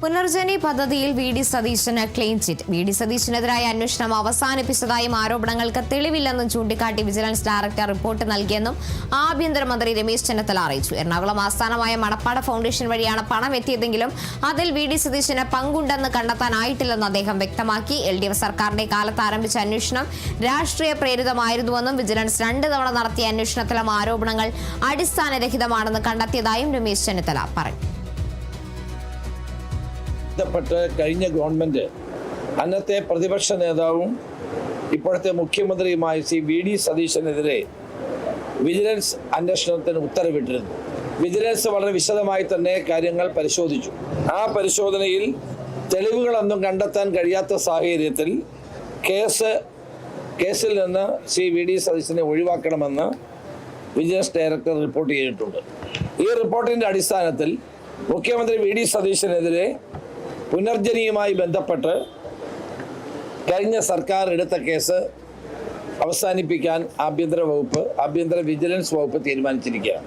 പുനർജനി പദ്ധതിയിൽ വി.ഡി. സതീശന് clean chit. VD. സതീശനെതിരായ അന്വേഷണം അവസാനിപ്പിച്ചതായും ആരോപണങ്ങൾക്ക് തെളിവില്ലെന്നും ചൂണ്ടിക്കാട്ടി വിജിലൻസ് ഡയറക്ടർ റിപ്പോർട്ട് നൽകിയെന്നും ആഭ്യന്തരമന്ത്രി രമേശ് ചെന്നിത്തല അറിയിച്ചു. എറണാകുളം ആസ്ഥാനമായ മണപ്പാട് ഫൗണ്ടേഷൻ വഴിയാണ് പണം എത്തിയതെങ്കിലും അതിൽ വി.ഡി. സതീശന് പങ്കുണ്ടെന്ന് കണ്ടെത്താനായിട്ടില്ലെന്ന് അദ്ദേഹം വ്യക്തമാക്കി. എൽ.ഡി.എഫ് സർക്കാരിന്റെ കാലത്ത് ആരംഭിച്ച അന്വേഷണം രാഷ്ട്രീയ പ്രേരിതമായിരുന്നുവെന്നും വിജിലൻസ് 2 തവണ നടത്തിയ അന്വേഷണത്തിലും ആരോപണങ്ങൾ അടിസ്ഥാനരഹിതമാണെന്ന് കണ്ടെത്തിയതായും രമേശ് ചെന്നിത്തല പറഞ്ഞു. കഴിഞ്ഞ ഗവൺമെന്റ് അന്നത്തെ പ്രതിപക്ഷ നേതാവും ഇപ്പോഴത്തെ മുഖ്യമന്ത്രിയുമായ ശ്രീ വി.ഡി. സതീശനെതിരെ വിജിലൻസ് അന്വേഷണത്തിന് ഉത്തരവിട്ടിരുന്നു. വിജിലൻസ് വളരെ വിശദമായി തന്നെ കാര്യങ്ങൾ പരിശോധിച്ചു. ആ പരിശോധനയിൽ തെളിവുകളൊന്നും കണ്ടെത്താൻ കഴിയാത്ത സാഹചര്യത്തിൽ കേസിൽ നിന്ന് ശ്രീ വി.ഡി. സതീശനെ ഒഴിവാക്കണമെന്ന് വിജിലൻസ് ഡയറക്ടർ റിപ്പോർട്ട് ചെയ്തിട്ടുണ്ട്. ഈ റിപ്പോർട്ടിന്റെ അടിസ്ഥാനത്തിൽ മുഖ്യമന്ത്രി വി.ഡി. സതീശനെതിരെ പുനർജനിയുമായി ബന്ധപ്പെട്ട് കഴിഞ്ഞ സർക്കാർ എടുത്ത കേസ് അവസാനിപ്പിക്കാൻ ആഭ്യന്തര വിജിലൻസ് വകുപ്പ് തീരുമാനിച്ചിരിക്കുകയാണ്.